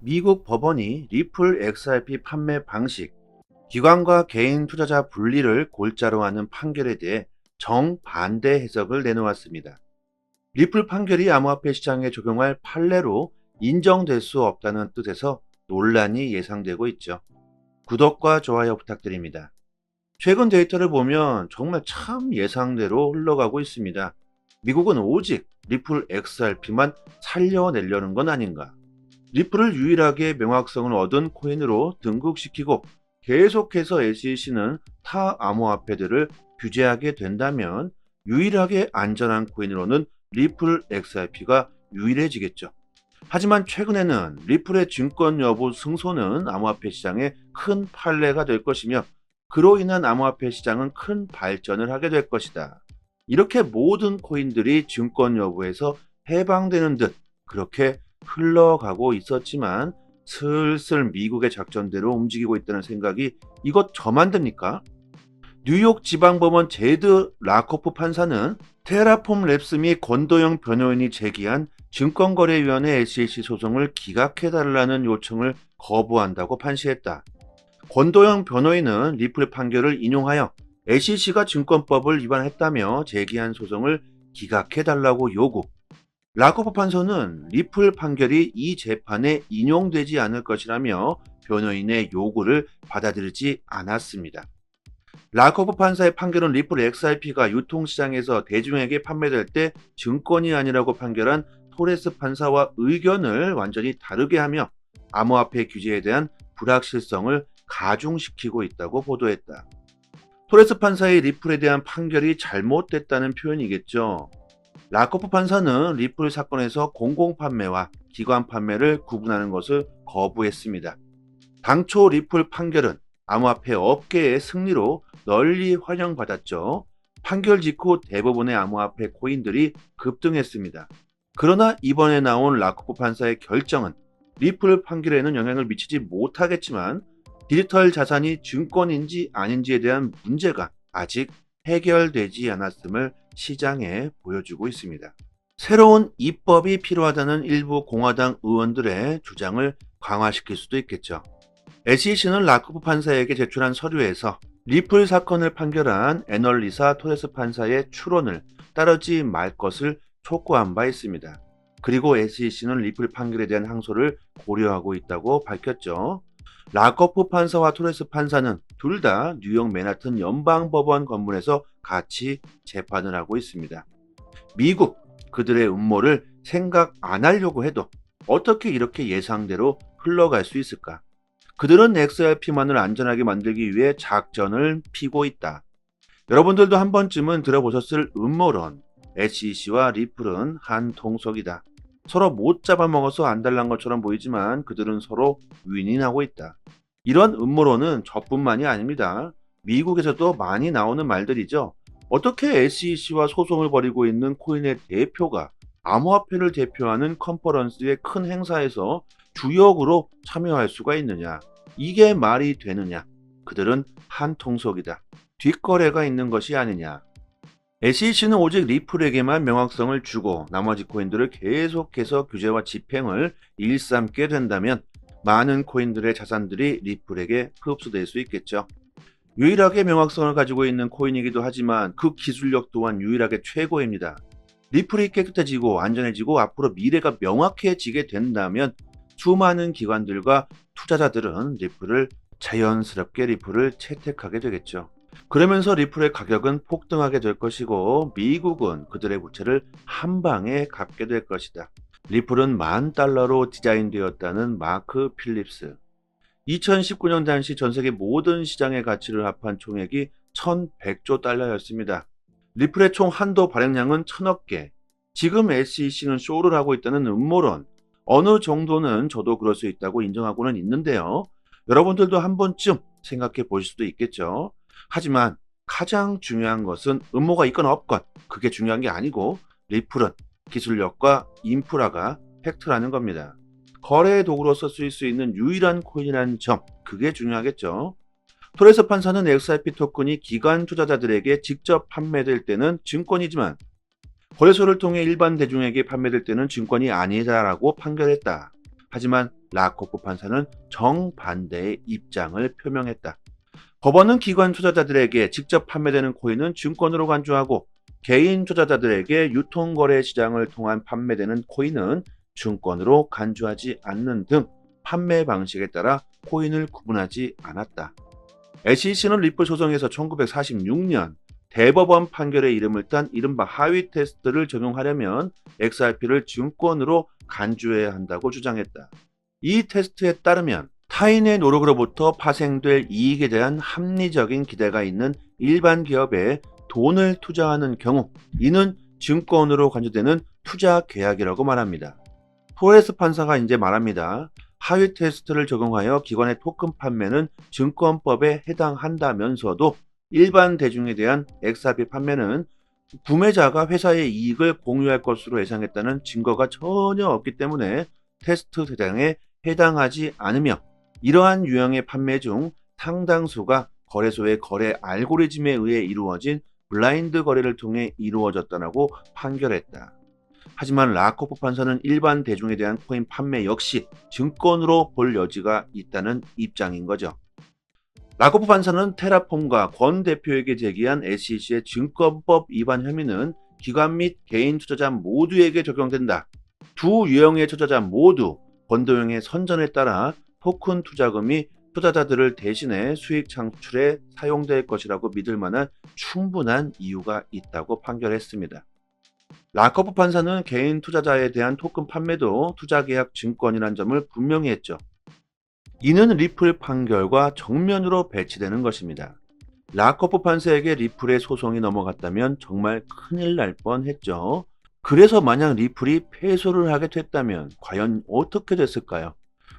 미국 법원이 리플 XRP 판매 방식, 기관과 개인 투자자 분리를 골자로 하는 판결에 대해 정반대 해석을 내놓았습니다. 리플 판결이 암호화폐 시장에 적용할 판례로 인정될 수 없다는 뜻에서 논란이 예상되고 있죠. 구독과 좋아요 부탁드립니다. 최근 데이터를 보면 정말 참 예상대로 흘러가고 있습니다. 미국은 오직 리플 XRP만 살려내려는 건 아닌가? 리플을 유일하게 명확성을 얻은 코인으로 등극시키고 계속해서 SEC는 타 암호화폐들을 규제하게 된다면 유일하게 안전한 코인으로는 리플 XRP가 유일해지겠죠. 하지만 최근에는 리플의 증권 여부 승소는 암호화폐 시장에 큰 판례가 될 것이며 그로 인한 암호화폐 시장은 큰 발전을 하게 될 것이다. 이렇게 모든 코인들이 증권 여부에서 해방되는 듯 그렇게 흘러가고 있었지만 슬슬 미국의 작전대로 움직이고 있다는 생각이 이것 저만 듭니까? 뉴욕 지방법원 제드 라코프 판사는 테라폼 랩스 및 권도영 변호인이 제기한 증권거래위원회 SEC 소송을 기각해달라는 요청을 거부한다고 판시했다. 권도영 변호인은 리플 판결을 인용하여 SEC가 증권법을 위반했다며 제기한 소송을 기각해달라고 요구. 라코프 판사는 리플 판결이 이 재판에 인용되지 않을 것이라며 변호인의 요구를 받아들이지 않았습니다. 라코프 판사의 판결은 리플 XRP가 유통시장에서 대중에게 판매될 때 증권이 아니라고 판결한 토레스 판사와 의견을 완전히 다르게 하며 암호화폐 규제에 대한 불확실성을 가중시키고 있다고 보도했다. 토레스 판사의 리플에 대한 판결이 잘못됐다는 표현이겠죠. 라코프 판사는 리플 사건에서 공공판매와 기관 판매를 구분하는 것을 거부했습니다. 당초 리플 판결은 암호화폐 업계의 승리로 널리 환영받았죠. 판결 직후 대부분의 암호화폐 코인들이 급등했습니다. 그러나 이번에 나온 라코프 판사의 결정은 리플 판결에는 영향을 미치지 못하겠지만 디지털 자산이 증권인지 아닌지에 대한 문제가 아직 해결되지 않았음을 시장에 보여주고 있습니다. 새로운 입법이 필요하다는 일부 공화당 의원들의 주장을 강화시킬 수도 있겠죠. SEC는 라코프 판사에게 제출한 서류에서 리플 사건을 판결한 애널리사 토레스 판사의 추론을 따르지 말 것을 촉구한 바 있습니다. 그리고 SEC는 리플 판결에 대한 항소를 고려하고 있다고 밝혔죠. 라코프 판사와 토레스 판사는 둘 다 뉴욕 맨하튼 연방법원 건물에서 같이 재판을 하고 있습니다. 미국, 그들의 음모를 생각 안 하려고 해도 어떻게 이렇게 예상대로 흘러갈 수 있을까? 그들은 XRP만을 안전하게 만들기 위해 작전을 피고 있다. 여러분들도 한 번쯤은 들어보셨을 음모론, SEC와 리플은 한 통속이다. 서로 못 잡아먹어서 안달난 것처럼 보이지만 그들은 서로 윈윈하고 있다. 이런 음모론은 저뿐만이 아닙니다. 미국에서도 많이 나오는 말들이죠. 어떻게 SEC와 소송을 벌이고 있는 코인의 대표가 암호화폐를 대표하는 컨퍼런스의 큰 행사에서 주역으로 참여할 수가 있느냐? 이게 말이 되느냐? 그들은 한 통속이다. 뒷거래가 있는 것이 아니냐? SEC는 오직 리플에게만 명확성을 주고 나머지 코인들을 계속해서 규제와 집행을 일삼게 된다면 많은 코인들의 자산들이 리플에게 흡수될 수 있겠죠. 유일하게 명확성을 가지고 있는 코인이기도 하지만 그 기술력 또한 유일하게 최고입니다. 리플이 깨끗해지고 안전해지고 앞으로 미래가 명확해지게 된다면 수많은 기관들과 투자자들은 자연스럽게 리플을 채택하게 되겠죠. 그러면서 리플의 가격은 폭등하게 될 것이고 미국은 그들의 부채를 한 방에 갚게 될 것이다. 리플은 $10,000로 디자인되었다는 마크 필립스. 2019년 당시 전세계 모든 시장의 가치를 합한 총액이 1,100조 달러였습니다. 리플의 총 한도 발행량은 1,000억 개. 지금 SEC는 쇼를 하고 있다는 음모론. 어느 정도는 저도 그럴 수 있다고 인정하고는 있는데요. 여러분들도 한 번쯤 생각해 보실 수도 있겠죠. 하지만 가장 중요한 것은 음모가 있건 없건 그게 중요한 게 아니고 리플은 기술력과 인프라가 팩트라는 겁니다. 거래의 도구로서 쓰일 수 있는 유일한 코인이라는 점, 그게 중요하겠죠. 토레스 판사는 XRP 토큰이 기관 투자자들에게 직접 판매될 때는 증권이지만 거래소를 통해 일반 대중에게 판매될 때는 증권이 아니다라고 판결했다. 하지만 라코프 판사는 정반대의 입장을 표명했다. 법원은 기관 투자자들에게 직접 판매되는 코인은 증권으로 간주하고 개인 투자자들에게 유통거래 시장을 통한 판매되는 코인은 증권으로 간주하지 않는 등 판매 방식에 따라 코인을 구분하지 않았다. SEC는 리플 소송에서 1946년 대법원 판결의 이름을 딴 이른바 하위 테스트를 적용하려면 XRP를 증권으로 간주해야 한다고 주장했다. 이 테스트에 따르면 타인의 노력으로부터 파생될 이익에 대한 합리적인 기대가 있는 일반 기업에 돈을 투자하는 경우 이는 증권으로 간주되는 투자 계약이라고 말합니다. 토레스 판사가 이제 말합니다. 하위 테스트를 적용하여 기관의 토큰 판매는 증권법에 해당한다면서도 일반 대중에 대한 XRP 판매는 구매자가 회사의 이익을 공유할 것으로 예상했다는 증거가 전혀 없기 때문에 테스트 대상에 해당하지 않으며 이러한 유형의 판매 중 상당수가 거래소의 거래 알고리즘에 의해 이루어진 블라인드 거래를 통해 이루어졌다고 판결했다. 하지만 라코프 판사는 일반 대중에 대한 코인 판매 역시 증권으로 볼 여지가 있다는 입장인 거죠. 라코프 판사는 테라폼과 권 대표에게 제기한 SEC의 증권법 위반 혐의는 기관 및 개인 투자자 모두에게 적용된다. 두 유형의 투자자 모두 권도형의 선전에 따라 토큰 투자금이 투자자들을 대신해 수익 창출에 사용될 것이라고 믿을 만한 충분한 이유가 있다고 판결했습니다. 라코프 판사는 개인 투자자에 대한 토큰 판매도 투자계약 증권이란 점을 분명히 했죠. 이는 리플 판결과 정면으로 배치되는 것입니다. 라코프 판사에게 리플의 소송이 넘어갔다면 정말 큰일 날 뻔했죠. 그래서 만약 리플이 패소를 하게 됐다면 과연 어떻게 됐을까요?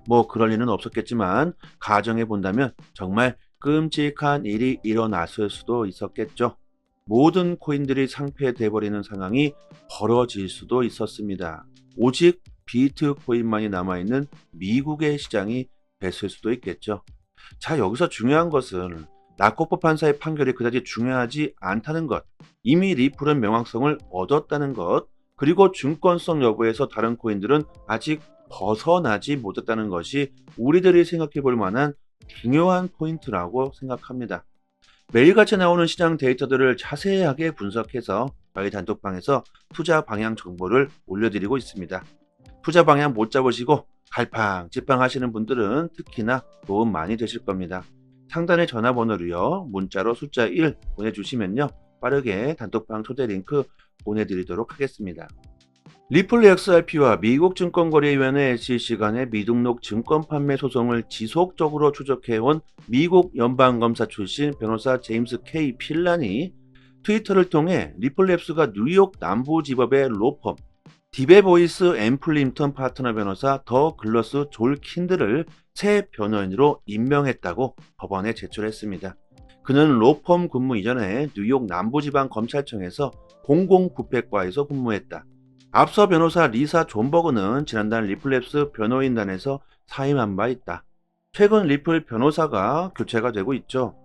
뭐 그럴 리는 없었겠지만 가정해 본다면 정말 끔찍한 일이 일어났을 수도 있었겠죠. 모든 코인들이 상폐돼 버리는 상황이 벌어질 수도 있었습니다. 오직 비트코인만이 남아있는 미국의 시장이 됐을 수도 있겠죠. 자, 여기서 중요한 것은 라코프 판사의 판결이 그다지 중요하지 않다는 것, 이미 리플은 명확성을 얻었다는 것, 그리고 증권성 여부에서 다른 코인들은 아직 벗어나지 못했다는 것이 우리들이 생각해 볼 만한 중요한 포인트라고 생각합니다. 매일같이 나오는 시장 데이터들을 자세하게 분석해서 저희 단톡방에서 투자 방향 정보를 올려드리고 있습니다. 투자 방향 못 잡으시고 갈팡질팡 하시는 분들은 특히나 도움 많이 되실 겁니다. 상단의 전화번호로요, 문자로 숫자 1 보내주시면요, 빠르게 단톡방 초대 링크 보내드리도록 하겠습니다. 리플 XRP와 미국 증권거래위원회 SEC 간의 미등록 증권 판매 소송을 지속적으로 추적해온 미국 연방검사 출신 변호사 제임스 K. 필란이 트위터를 통해 리플랩스가 뉴욕 남부지법의 로펌 디베보이스 앰플림턴 파트너 변호사 더 글러스 졸 킨들을 새 변호인으로 임명했다고 법원에 제출했습니다. 그는 로펌 근무 이전에 뉴욕 남부지방검찰청에서 공공부패과에서 근무했다. 앞서 변호사 리사 존버그는 지난달 리플랩스 변호인단에서 사임한 바 있다. 최근 리플 변호사가 교체가 되고 있죠.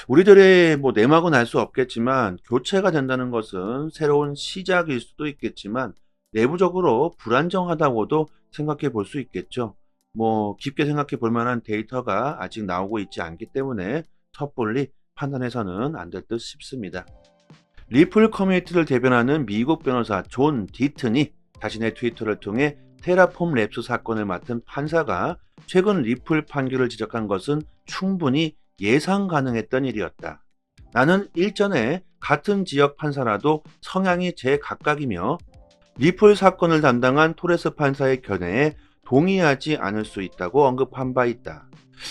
우리들의 내막은 알 수 없겠지만 교체가 된다는 것은 새로운 시작일 수도 있겠지만 내부적으로 불안정하다고도 생각해 볼 수 있겠죠. 깊게 생각해 볼 만한 데이터가 아직 나오고 있지 않기 때문에 섣불리 판단해서는 안 될 듯 싶습니다. 리플 커뮤니티를 대변하는 미국 변호사 존 디튼이 자신의 트위터를 통해 테라폼 랩스 사건을 맡은 판사가 최근 리플 판결을 지적한 것은 충분히 예상 가능했던 일이었다. 나는 일전에 같은 지역 판사라도 성향이 제각각이며 리플 사건을 담당한 토레스 판사의 견해에 동의하지 않을 수 있다고 언급한 바 있다.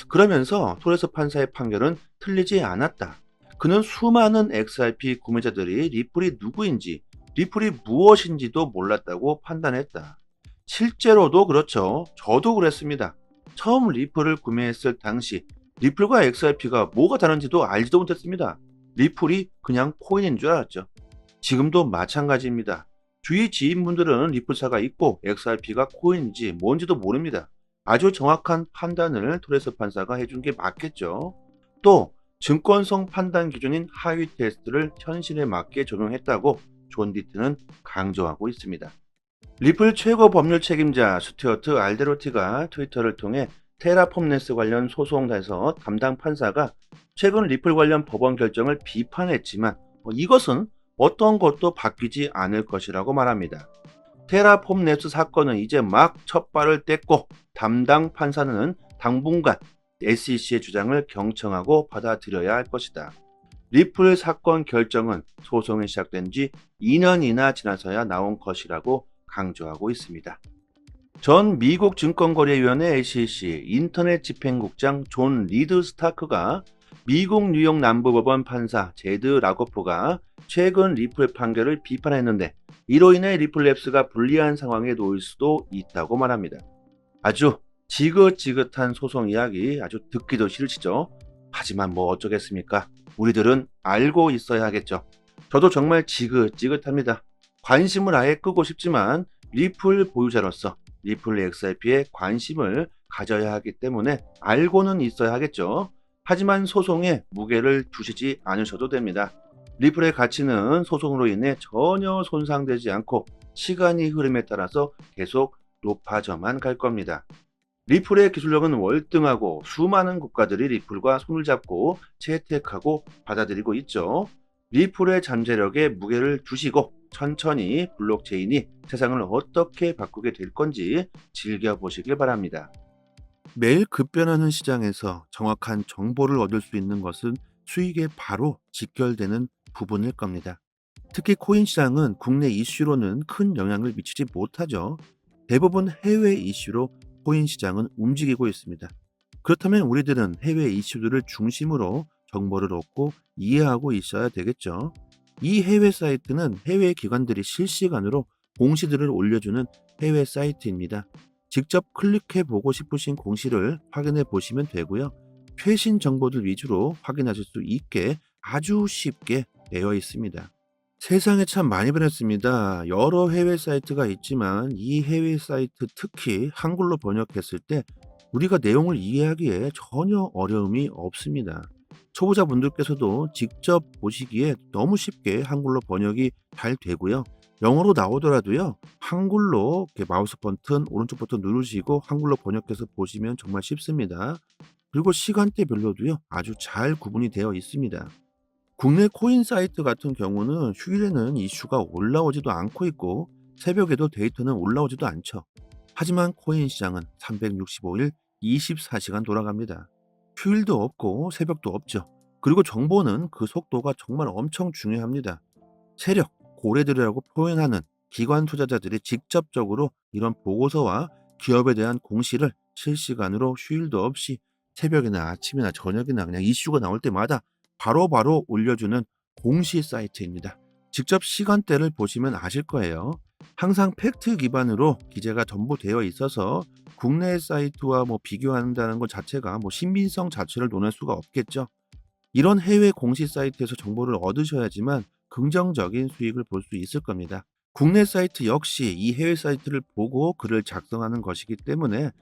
그러면서 토레스 판사의 판결은 틀리지 않았다. 그는 수많은 XRP 구매자들이 리플이 누구인지, 리플이 무엇인지도 몰랐다고 판단했다. 실제로도 그렇죠. 저도 그랬습니다. 처음 리플을 구매했을 당시 리플과 XRP가 뭐가 다른지도 알지도 못했습니다. 리플이 그냥 코인인 줄 알았죠. 지금도 마찬가지입니다. 주위 지인분들은 리플사가 있고 XRP가 코인인지 뭔지도 모릅니다. 아주 정확한 판단을 토레스 판사가 해준 게 맞겠죠. 또 증권성 판단 기준인 하위 테스트를 현실에 맞게 적용했다고 존 디튼은 강조하고 있습니다. 리플 최고 법률 책임자 스튜어트 알데로티가 트위터를 통해 테라폼네스 관련 소송에서 담당 판사가 최근 리플 관련 법원 결정을 비판했지만 이것은 어떤 것도 바뀌지 않을 것이라고 말합니다. 테라폼네스 사건은 이제 막 첫 발을 뗐고 담당 판사는 당분간 SEC의 주장을 경청하고 받아들여야 할 것이다. 리플 사건 결정은 소송이 시작된 지 2년이나 지나서야 나온 것이라고 강조하고 있습니다. 전 미국 증권거래위원회 SEC 인터넷 집행국장 존 리드 스타크가 미국 뉴욕 남부법원 판사 제드 라거포가 최근 리플 판결을 비판했는데 이로 인해 리플랩스가 불리한 상황에 놓일 수도 있다고 말합니다. 아주 지긋지긋한 소송 이야기 아주 듣기도 싫으시죠? 하지만 뭐 어쩌겠습니까? 우리들은 알고 있어야 하겠죠. 저도 정말 지긋지긋합니다. 관심을 아예 끄고 싶지만 리플 보유자로서 리플 XRP에 관심을 가져야 하기 때문에 알고는 있어야 하겠죠. 하지만 소송에 무게를 두시지 않으셔도 됩니다. 리플의 가치는 소송으로 인해 전혀 손상되지 않고 시간이 흐름에 따라서 계속 높아져만 갈 겁니다. 리플의 기술력은 월등하고 수많은 국가들이 리플과 손을 잡고 채택하고 받아들이고 있죠. 리플의 잠재력에 무게를 두시고 천천히 블록체인이 세상을 어떻게 바꾸게 될 건지 즐겨보시길 바랍니다. 매일 급변하는 시장에서 정확한 정보를 얻을 수 있는 것은 수익에 바로 직결되는 부분일 겁니다. 특히 코인 시장은 국내 이슈로는 큰 영향을 미치지 못하죠. 대부분 해외 이슈로 코인 시장은 움직이고 있습니다. 그렇다면 우리들은 해외 이슈들을 중심으로 정보를 얻고 이해하고 있어야 되겠죠. 이 해외 사이트는 해외 기관들이 실시간으로 공시들을 올려주는 해외 사이트입니다. 직접 클릭해 보고 싶으신 공시를 확인해 보시면 되고요. 최신 정보들 위주로 확인하실 수 있게 아주 쉽게 되어 있습니다. 세상에 참 많이 변했습니다. 여러 해외 사이트가 있지만 이 해외 사이트 특히 한글로 번역했을 때 우리가 내용을 이해하기에 전혀 어려움이 없습니다. 초보자분들께서도 직접 보시기에 너무 쉽게 한글로 번역이 잘 되고요. 영어로 나오더라도요. 한글로 이렇게 마우스 버튼, 오른쪽 버튼 누르시고 한글로 번역해서 보시면 정말 쉽습니다. 그리고 시간대별로도요. 아주 잘 구분이 되어 있습니다. 국내 코인 사이트 같은 경우는 휴일에는 이슈가 올라오지도 않고 있고 새벽에도 데이터는 올라오지도 않죠. 하지만 코인 시장은 365일 24시간 돌아갑니다. 휴일도 없고 새벽도 없죠. 그리고 정보는 그 속도가 정말 엄청 중요합니다. 세력, 고래들이라고 표현하는 기관 투자자들이 직접적으로 이런 보고서와 기업에 대한 공시를 실시간으로 휴일도 없이 새벽이나 아침이나 저녁이나 그냥 이슈가 나올 때마다 바로바로 올려주는 공시 사이트입니다. 직접 시간대를 보시면 아실 거예요. 항상 팩트 기반으로 기재가 전부 되어 있어서 국내 사이트와 비교한다는 것 자체가 신빙성 자체를 논할 수가 없겠죠. 이런 해외 공시 사이트에서 정보를 얻으셔야지만 긍정적인 수익을 볼 수 있을 겁니다. 국내 사이트 역시 이 해외 사이트를 보고 글을 작성하는 것이기 때문에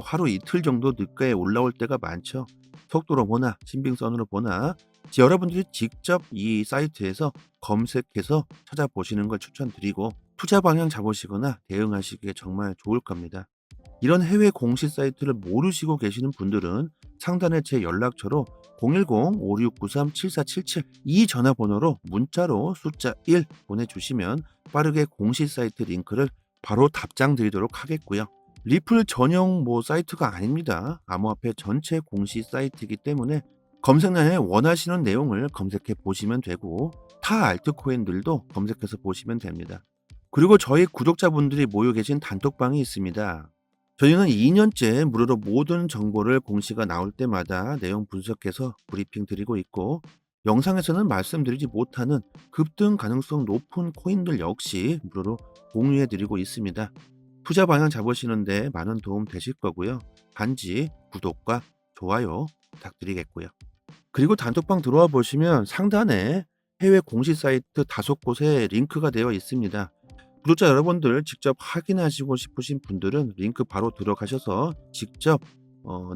하루 이틀 정도 늦게 올라올 때가 많죠. 속도로 보나 신빙성으로 보나 여러분들이 직접 이 사이트에서 검색해서 찾아보시는 걸 추천드리고 투자 방향 잡으시거나 대응하시기에 정말 좋을 겁니다. 이런 해외 공시 사이트를 모르시고 계시는 분들은 상단에 제 연락처로 010-5693-7477 이 전화번호로 문자로 숫자 1 보내주시면 빠르게 공시 사이트 링크를 바로 답장 드리도록 하겠고요. 리플 전용 사이트가 아닙니다. 암호화폐 전체 공시 사이트이기 때문에 검색란에 원하시는 내용을 검색해 보시면 되고 타 알트코인들도 검색해서 보시면 됩니다. 그리고 저희 구독자분들이 모여 계신 단톡방이 있습니다. 저희는 2년째 무료로 모든 정보를 공시가 나올 때마다 내용 분석해서 브리핑 드리고 있고 영상에서는 말씀드리지 못하는 급등 가능성 높은 코인들 역시 무료로 공유해 드리고 있습니다. 투자 방향 잡으시는데 많은 도움 되실 거고요. 단지 구독과 좋아요 부탁드리겠고요. 그리고 단톡방 들어와 보시면 상단에 해외 공시 사이트 5곳에 링크가 되어 있습니다. 구독자 여러분들 직접 확인하시고 싶으신 분들은 링크 바로 들어가셔서 직접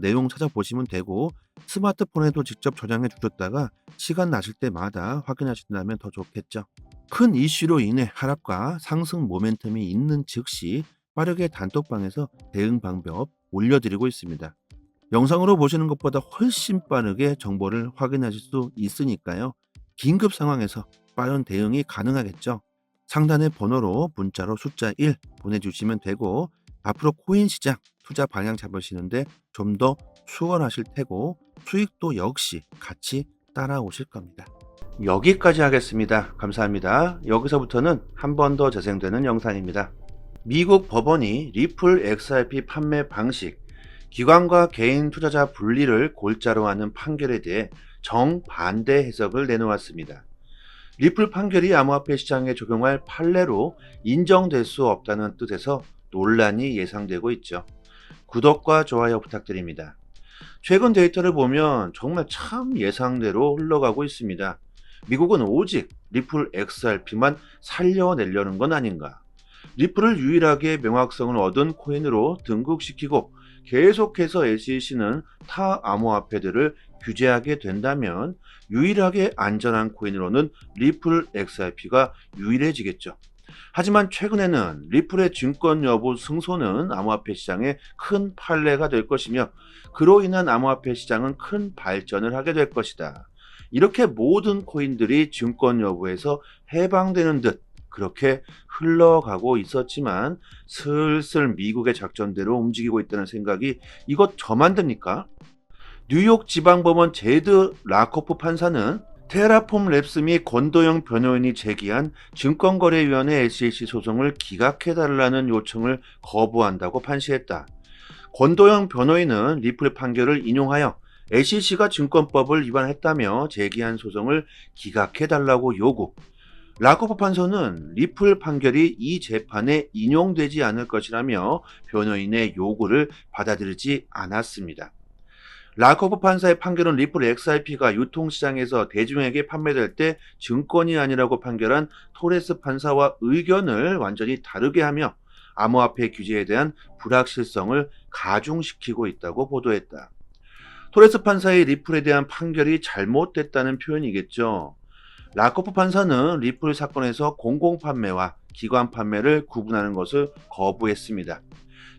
내용 찾아보시면 되고 스마트폰에도 직접 저장해 주셨다가 시간 나실 때마다 확인하신다면 더 좋겠죠. 큰 이슈로 인해 하락과 상승 모멘텀이 있는 즉시 빠르게 단톡방에서 대응 방법 올려드리고 있습니다. 영상으로 보시는 것보다 훨씬 빠르게 정보를 확인하실 수 있으니까요. 긴급 상황에서 빠른 대응이 가능하겠죠. 상단의 번호로 문자로 숫자 1 보내주시면 되고, 앞으로 코인 시장 투자 방향 잡으시는데 좀 더 수월하실 테고, 수익도 역시 같이 따라오실 겁니다. 여기까지 하겠습니다. 감사합니다. 여기서부터는 한 번 더 재생되는 영상입니다. 미국 법원이 리플 XRP 판매 방식, 기관과 개인 투자자 분리를 골자로 하는 판결에 대해 정반대 해석을 내놓았습니다. 리플 판결이 암호화폐 시장에 적용할 판례로 인정될 수 없다는 뜻에서 논란이 예상되고 있죠. 구독과 좋아요 부탁드립니다. 최근 데이터를 보면 정말 참 예상대로 흘러가고 있습니다. 미국은 오직 리플 XRP만 살려내려는 건 아닌가? 리플을 유일하게 명확성을 얻은 코인으로 등극시키고 계속해서 SEC는 타 암호화폐들을 규제하게 된다면 유일하게 안전한 코인으로는 리플 XRP가 유일해지겠죠. 하지만 최근에는 리플의 증권 여부 승소는 암호화폐 시장에 큰 판례가 될 것이며, 그로 인한 암호화폐 시장은 큰 발전을 하게 될 것이다. 이렇게 모든 코인들이 증권 여부에서 해방되는 듯 그렇게 흘러가고 있었지만, 슬슬 미국의 작전대로 움직이고 있다는 생각이 이것 저만 듭니까? 뉴욕 지방법원 제드 라코프 판사는 테라폼 랩스 및 권도영 변호인이 제기한 증권거래위원회 SEC 소송을 기각해달라는 요청을 거부한다고 판시했다. 권도영 변호인은 리플 판결을 인용하여 SEC가 증권법을 위반했다며 제기한 소송을 기각해달라고 요구. 라코프 판사는 리플 판결이 이 재판에 인용되지 않을 것이라며 변호인의 요구를 받아들이지 않았습니다. 라코프 판사의 판결은 리플 XRP가 유통시장에서 대중에게 판매될 때 증권이 아니라고 판결한 토레스 판사와 의견을 완전히 다르게 하며 암호화폐 규제에 대한 불확실성을 가중시키고 있다고 보도했다. 토레스 판사의 리플에 대한 판결이 잘못됐다는 표현이겠죠. 라코프 판사는 리플 사건에서 공공판매와 기관판매를 구분하는 것을 거부했습니다.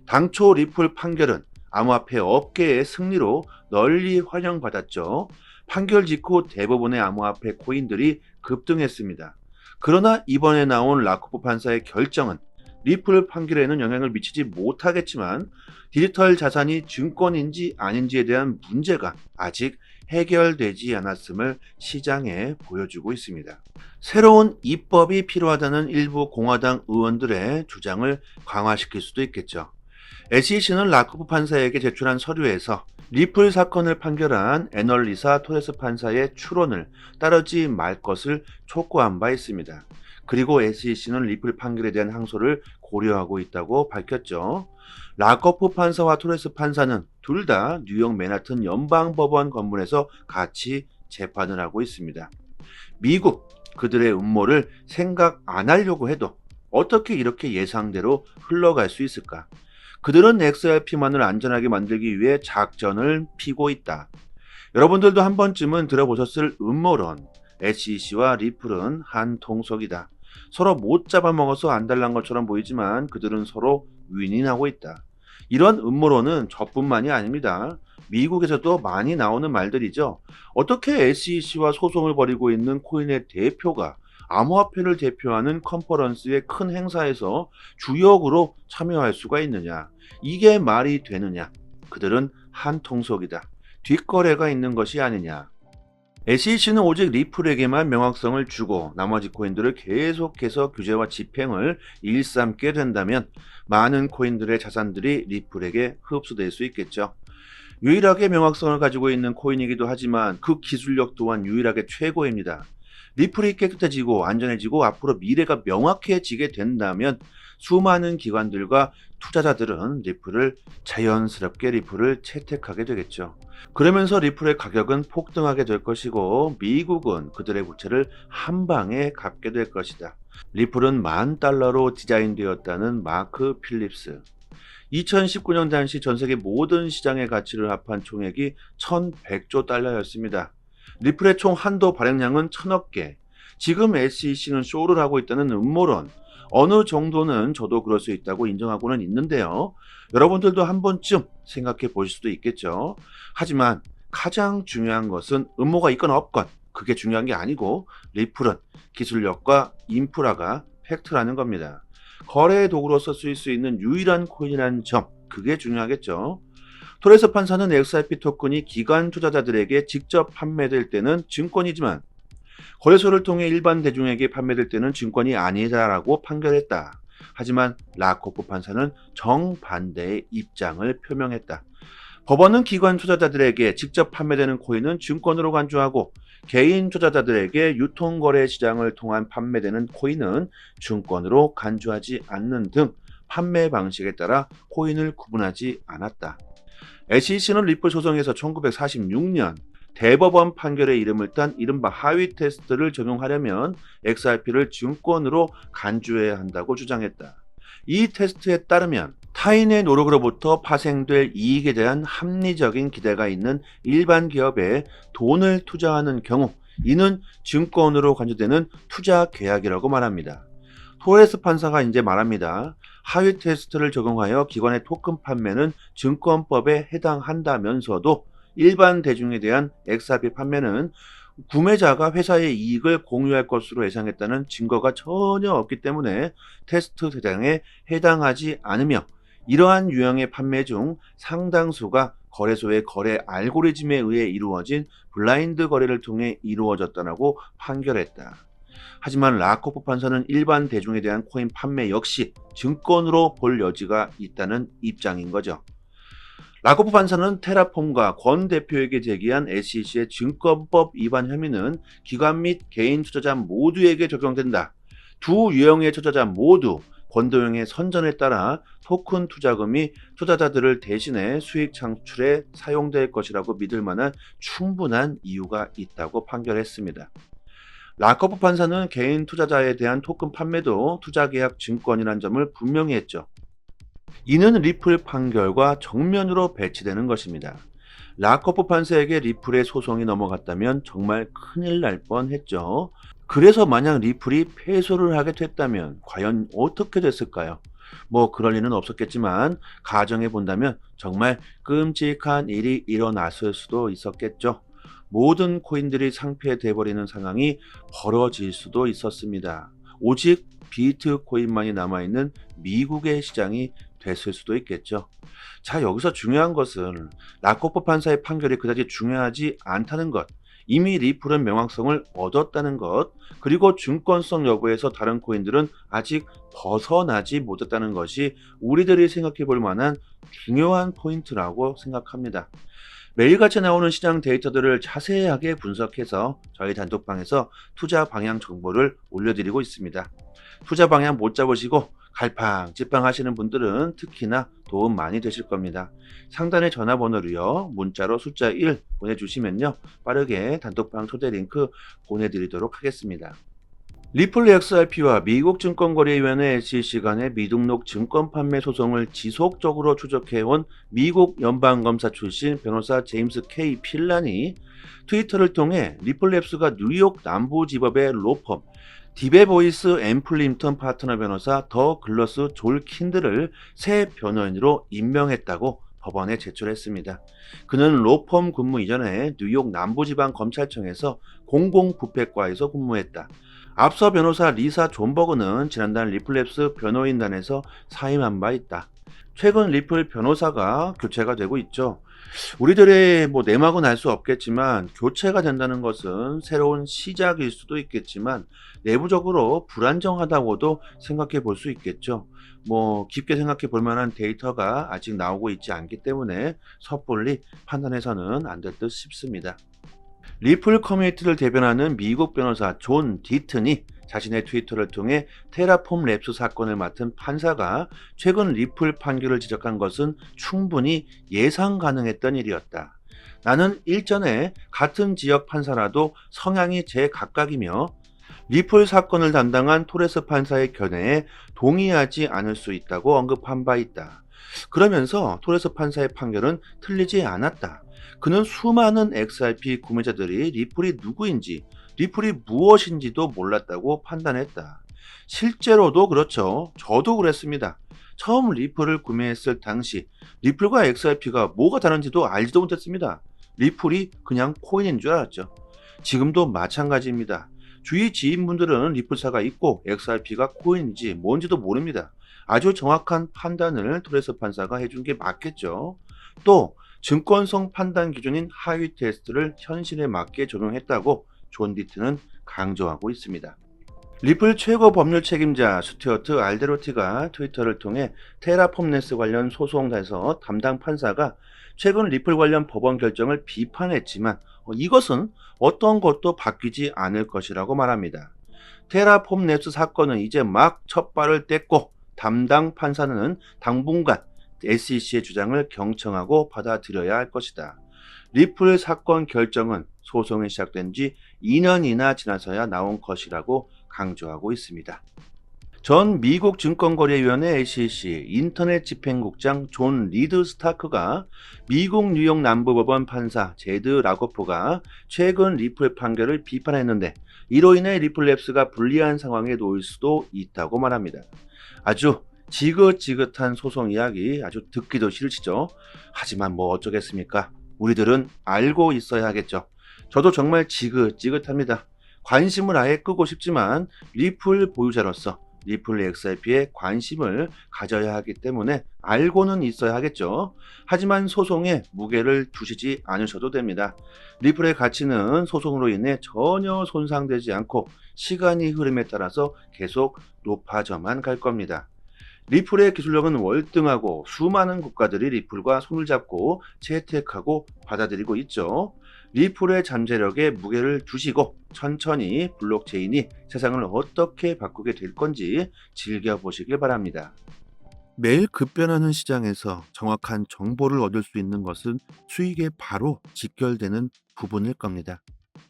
당초 리플 판결은 암호화폐 업계의 승리로 널리 환영받았죠. 판결 직후 대부분의 암호화폐 코인들이 급등했습니다. 그러나 이번에 나온 라코프 판사의 결정은 리플 판결에는 영향을 미치지 못하겠지만, 디지털 자산이 증권인지 아닌지에 대한 문제가 아직 해결되지 않았음을 시장에 보여주고 있습니다. 새로운 입법이 필요하다는 일부 공화당 의원들의 주장을 강화시킬 수도 있겠죠. SEC는 라코프 판사에게 제출한 서류에서 리플 사건을 판결한 애널리사 토레스 판사의 추론을 따르지 말 것을 촉구한 바 있습니다. 그리고 SEC는 리플 판결에 대한 항소를 고려하고 있다고 밝혔죠. 라코프 판사와 토레스 판사는 둘 다 뉴욕 맨하튼 연방법원 건물에서 같이 재판을 하고 있습니다. 미국, 그들의 음모를 생각 안 하려고 해도 어떻게 이렇게 예상대로 흘러갈 수 있을까? 그들은 XRP만을 안전하게 만들기 위해 작전을 피고 있다. 여러분들도 한 번쯤은 들어보셨을 음모론, SEC와 리플은 한 통속이다. 서로 못 잡아먹어서 안달난 것처럼 보이지만 그들은 서로 윈윈하고 있다. 이런 음모론은 저뿐만이 아닙니다. 미국에서도 많이 나오는 말들이죠. 어떻게 SEC와 소송을 벌이고 있는 코인의 대표가 암호화폐를 대표하는 컨퍼런스의 큰 행사에서 주역으로 참여할 수가 있느냐? 이게 말이 되느냐? 그들은 한 통속이다. 뒷거래가 있는 것이 아니냐? SEC는 오직 리플에게만 명확성을 주고 나머지 코인들을 계속해서 규제와 집행을 일삼게 된다면 많은 코인들의 자산들이 리플에게 흡수될 수 있겠죠. 유일하게 명확성을 가지고 있는 코인이기도 하지만 그 기술력 또한 유일하게 최고입니다. 리플이 깨끗해지고 안전해지고 앞으로 미래가 명확해지게 된다면 수많은 기관들과 투자자들은 자연스럽게 리플을 채택하게 되겠죠. 그러면서 리플의 가격은 폭등하게 될 것이고 미국은 그들의 부채를 한 방에 갚게 될 것이다. 리플은 $10,000로 디자인되었다는 마크 필립스. 2019년 당시 전세계 모든 시장의 가치를 합한 총액이 $1,100조 였습니다. 리플의 총 한도 발행량은 1,000억 개, 지금 SEC는 쇼를 하고 있다는 음모론, 어느 정도는 저도 그럴 수 있다고 인정하고는 있는데요. 여러분들도 한 번쯤 생각해 보실 수도 있겠죠. 하지만 가장 중요한 것은 음모가 있건 없건 그게 중요한 게 아니고, 리플은 기술력과 인프라가 팩트라는 겁니다. 거래의 도구로서 쓰일 수 있는 유일한 코인이라는 점, 그게 중요하겠죠. 토레스 판사는 XRP 토큰이 기관 투자자들에게 직접 판매될 때는 증권이지만 거래소를 통해 일반 대중에게 판매될 때는 증권이 아니다라고 판결했다. 하지만 라코프 판사는 정반대의 입장을 표명했다. 법원은 기관 투자자들에게 직접 판매되는 코인은 증권으로 간주하고, 개인 투자자들에게 유통거래 시장을 통한 판매되는 코인은 증권으로 간주하지 않는 등 판매 방식에 따라 코인을 구분하지 않았다. SEC는 리플 소송에서 1946년 대법원 판결의 이름을 딴 이른바 하위 테스트를 적용하려면 XRP를 증권으로 간주해야 한다고 주장했다. 이 테스트에 따르면 타인의 노력으로부터 파생될 이익에 대한 합리적인 기대가 있는 일반 기업에 돈을 투자하는 경우, 이는 증권으로 간주되는 투자 계약이라고 말합니다. 토레스 판사가 이제 말합니다. 하위 테스트를 적용하여 기관의 토큰 판매는 증권법에 해당한다면서도 일반 대중에 대한 XRP 판매는 구매자가 회사의 이익을 공유할 것으로 예상했다는 증거가 전혀 없기 때문에 테스트 대상에 해당하지 않으며, 이러한 유형의 판매 중 상당수가 거래소의 거래 알고리즘에 의해 이루어진 블라인드 거래를 통해 이루어졌다고 판결했다. 하지만 라코프 판사는 일반 대중에 대한 코인 판매 역시 증권으로 볼 여지가 있다는 입장인 거죠. 라코프 판사는 테라폼과 권 대표에게 제기한 SEC의 증권법 위반 혐의는 기관 및 개인 투자자 모두에게 적용된다. 두 유형의 투자자 모두 권도형의 선전에 따라 토큰 투자금이 투자자들을 대신해 수익 창출에 사용될 것이라고 믿을 만한 충분한 이유가 있다고 판결했습니다. 라코프 판사는 개인 투자자에 대한 토큰 판매도 투자계약 증권이라는 점을 분명히 했죠. 이는 리플 판결과 정면으로 배치되는 것입니다. 라코프 판사에게 리플의 소송이 넘어갔다면 정말 큰일 날 뻔했죠. 그래서 만약 리플이 패소를 하게 됐다면 과연 어떻게 됐을까요? 뭐 그럴 리는 없었겠지만 가정해 본다면 정말 끔찍한 일이 일어났을 수도 있었겠죠. 모든 코인들이 상폐돼 버리는 상황이 벌어질 수도 있었습니다. 오직 비트코인만이 남아있는 미국의 시장이 됐을 수도 있겠죠. 자, 여기서 중요한 것은 라코프 판사의 판결이 그다지 중요하지 않다는 것, 이미 리플은 명확성을 얻었다는 것, 그리고 증권성 여부에서 다른 코인들은 아직 벗어나지 못했다는 것이 우리들이 생각해 볼 만한 중요한 포인트라고 생각합니다. 매일같이 나오는 시장 데이터들을 자세하게 분석해서 저희 단톡방에서 투자 방향 정보를 올려드리고 있습니다. 투자 방향 못 잡으시고 갈팡질팡 하시는 분들은 특히나 도움 많이 되실 겁니다. 상단에 전화번호로요, 문자로 숫자 1 보내주시면요, 빠르게 단톡방 초대 링크 보내드리도록 하겠습니다. 리플 XRP와 미국 증권거래위원회 SEC 간의 미등록 증권 판매 소송을 지속적으로 추적해온 미국 연방검사 출신 변호사 제임스 K. 필란이 트위터를 통해 리플랩스가 뉴욕 남부지법의 로펌 디베보이스 앰플림턴 파트너 변호사 더 글러스 졸 킨들을 새 변호인으로 임명했다고 법원에 제출했습니다. 그는 로펌 근무 이전에 뉴욕 남부지방검찰청에서 공공부패과에서 근무했다. 앞서 변호사 리사 존버그는 지난달 리플랩스 변호인단에서 사임한 바 있다. 최근 리플 변호사가 교체가 되고 있죠. 우리들의 내막은 알 수 없겠지만 교체가 된다는 것은 새로운 시작일 수도 있겠지만 내부적으로 불안정하다고도 생각해 볼 수 있겠죠. 깊게 생각해 볼 만한 데이터가 아직 나오고 있지 않기 때문에 섣불리 판단해서는 안 될 듯 싶습니다. 리플 커뮤니티를 대변하는 미국 변호사 존 디튼이 자신의 트위터를 통해 테라폼 랩스 사건을 맡은 판사가 최근 리플 판결을 지적한 것은 충분히 예상 가능했던 일이었다. 나는 일전에 같은 지역 판사라도 성향이 제각각이며 리플 사건을 담당한 토레스 판사의 견해에 동의하지 않을 수 있다고 언급한 바 있다. 그러면서 토레스 판사의 판결은 틀리지 않았다. 그는 수많은 XRP 구매자들이 리플이 누구인지, 리플이 무엇인지도 몰랐다고 판단했다. 실제로도 그렇죠. 저도 그랬습니다. 처음 리플을 구매했을 당시 리플과 XRP가 뭐가 다른지도 알지도 못했습니다. 리플이 그냥 코인인 줄 알았죠. 지금도 마찬가지입니다. 주위 지인분들은 리플사가 있고 XRP가 코인인지 뭔지도 모릅니다. 아주 정확한 판단을 토레스 판사가 해준 게 맞겠죠. 또 증권성 판단 기준인 하위 테스트를 현실에 맞게 적용했다고 존 디트는 강조하고 있습니다. 리플 최고 법률 책임자 스튜어트 알데로티가 트위터를 통해 테라폼네스 관련 소송에서 담당 판사가 최근 리플 관련 법원 결정을 비판했지만 이것은 어떤 것도 바뀌지 않을 것이라고 말합니다. 테라폼네스 사건은 이제 막 첫 발을 뗐고 담당 판사는 당분간 SEC의 주장을 경청하고 받아들여야 할 것이다. 리플 사건 결정은 소송이 시작된 지 2년이나 지나서야 나온 것이라고 강조하고 있습니다. 전 미국 증권거래위원회 SEC 인터넷 집행국장 존 리드 스타크가 미국 뉴욕 남부법원 판사 제드 라거프가 최근 리플 판결을 비판했는데 이로 인해 리플랩스가 불리한 상황에 놓일 수도 있다고 말합니다. 아주 지긋지긋한 소송 이야기 아주 듣기도 싫으시죠? 하지만 뭐 어쩌겠습니까? 우리들은 알고 있어야 하겠죠. 저도 정말 지긋지긋합니다. 관심을 아예 끄고 싶지만 리플 보유자로서 리플 XRP에 관심을 가져야 하기 때문에 알고는 있어야 하겠죠. 하지만 소송에 무게를 두시지 않으셔도 됩니다. 리플의 가치는 소송으로 인해 전혀 손상되지 않고 시간이 흐름에 따라서 계속 높아져만 갈 겁니다. 리플의 기술력은 월등하고 수많은 국가들이 리플과 손을 잡고 채택하고 받아들이고 있죠. 리플의 잠재력에 무게를 두시고 천천히 블록체인이 세상을 어떻게 바꾸게 될 건지 즐겨보시길 바랍니다. 매일 급변하는 시장에서 정확한 정보를 얻을 수 있는 것은 수익에 바로 직결되는 부분일 겁니다.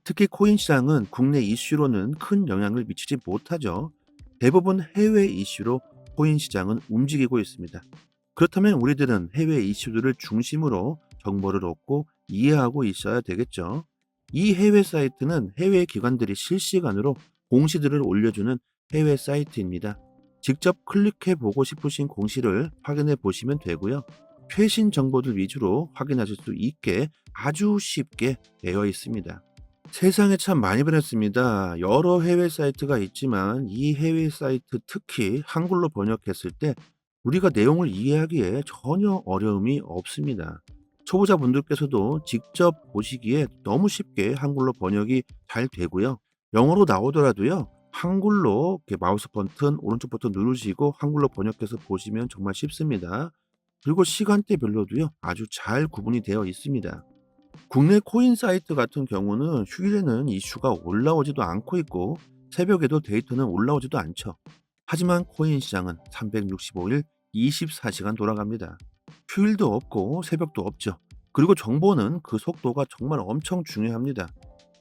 특히 코인 시장은 국내 이슈로는 큰 영향을 미치지 못하죠. 대부분 해외 이슈로 코인 시장은 움직이고 있습니다. 그렇다면 우리들은 해외 이슈들을 중심으로 정보를 얻고 이해하고 있어야 되겠죠. 이 해외 사이트는 해외 기관들이 실시간으로 공시들을 올려주는 해외 사이트입니다. 직접 클릭해 보고 싶으신 공시를 확인해 보시면 되고요. 최신 정보들 위주로 확인하실 수 있게 아주 쉽게 되어 있습니다. 세상에 참 많이 변했습니다. 여러 해외 사이트가 있지만 이 해외 사이트 특히 한글로 번역했을 때 우리가 내용을 이해하기에 전혀 어려움이 없습니다. 초보자분들께서도 직접 보시기에 너무 쉽게 한글로 번역이 잘 되고요. 영어로 나오더라도요. 한글로 이렇게 마우스 버튼 오른쪽 버튼 누르시고 한글로 번역해서 보시면 정말 쉽습니다. 그리고 시간대별로도요. 아주 잘 구분이 되어 있습니다. 국내 코인 사이트 같은 경우는 휴일에는 이슈가 올라오지도 않고 있고 새벽에도 데이터는 올라오지도 않죠. 하지만 코인 시장은 365일 24시간 돌아갑니다. 휴일도 없고 새벽도 없죠. 그리고 정보는 그 속도가 정말 엄청 중요합니다.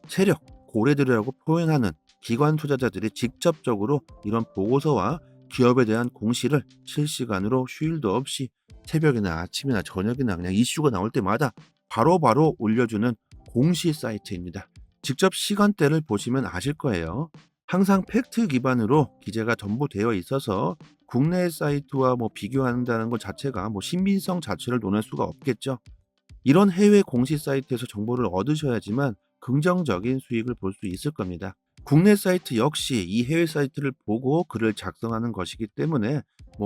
세력, 고래들이라고 표현하는 기관 투자자들이 직접적으로 이런 보고서와 기업에 대한 공시를 실시간으로 휴일도 없이 새벽이나 아침이나 저녁이나 그냥 이슈가 나올 때마다 바로바로 올려주는 공시 사이트입니다. 직접 시간대를 보시면 아실 거예요. 항상 팩트 기반으로 기재가 전부되어 있어서 국내 사이트와 비교한다는 것 자체가 신빙성 자체를 논할 수가 없겠죠. 이런 해외 공시 사이트에서 정보를 얻으셔야지만 긍정적인 수익을 볼 수 있을 겁니다. 국내 사이트 역시 이 해외 사이트를 보고 글을 작성하는 것이기 때문에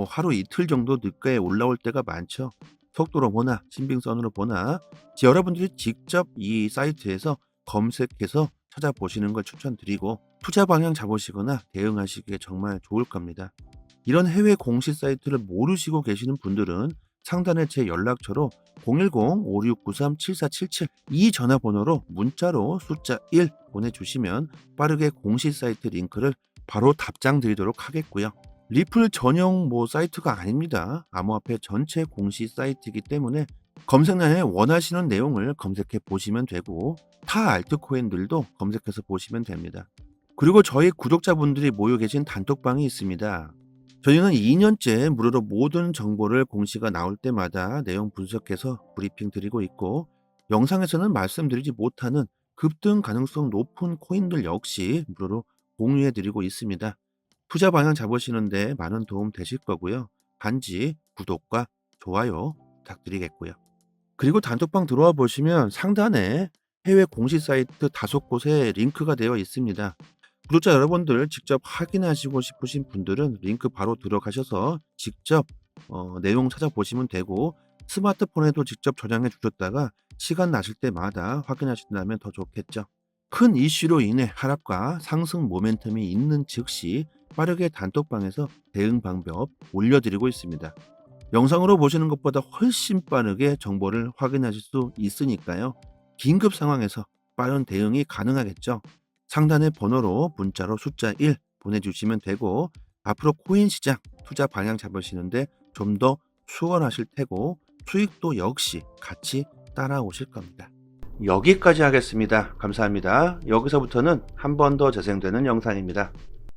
하루 이틀 정도 늦게 올라올 때가 많죠. 속도로 보나 신빙성으로 보나 여러분들이 직접 이 사이트에서 검색해서 찾아보시는 걸 추천드리고 투자 방향 잡으시거나 대응하시기에 정말 좋을 겁니다. 이런 해외 공시 사이트를 모르시고 계시는 분들은 상단에 제 연락처로 010-5693-7477 이 전화번호로 문자로 숫자 1 보내주시면 빠르게 공시 사이트 링크를 바로 답장 드리도록 하겠고요. 리플 전용 사이트가 아닙니다. 암호화폐 전체 공시 사이트이기 때문에 검색란에 원하시는 내용을 검색해 보시면 되고 타 알트코인들도 검색해서 보시면 됩니다. 그리고 저희 구독자분들이 모여 계신 단톡방이 있습니다. 저희는 2년째 무료로 모든 정보를 공시가 나올 때마다 내용 분석해서 브리핑 드리고 있고 영상에서는 말씀드리지 못하는 급등 가능성 높은 코인들 역시 무료로 공유해 드리고 있습니다. 투자 방향 잡으시는데 많은 도움 되실 거고요. 단지 구독과 좋아요 부탁드리겠고요. 그리고 단톡방 들어와 보시면 상단에 해외 공시 사이트 5곳에 링크가 되어 있습니다. 구독자 여러분들 직접 확인하시고 싶으신 분들은 링크 바로 들어가셔서 직접 내용 찾아보시면 되고, 스마트폰에도 직접 저장해 주셨다가 시간 나실 때마다 확인하신다면 더 좋겠죠. 큰 이슈로 인해 하락과 상승 모멘텀이 있는 즉시 빠르게 단톡방에서 대응 방법 올려드리고 있습니다. 영상으로 보시는 것보다 훨씬 빠르게 정보를 확인하실 수 있으니까요. 긴급 상황에서 빠른 대응이 가능하겠죠. 상단의 번호로 문자로 숫자 1 보내주시면 되고, 앞으로 코인 시장 투자 방향 잡으시는데 좀 더 수월하실 테고 수익도 역시 같이 따라오실 겁니다. 여기까지 하겠습니다. 감사합니다. 여기서부터는 한 번 더 재생되는 영상입니다.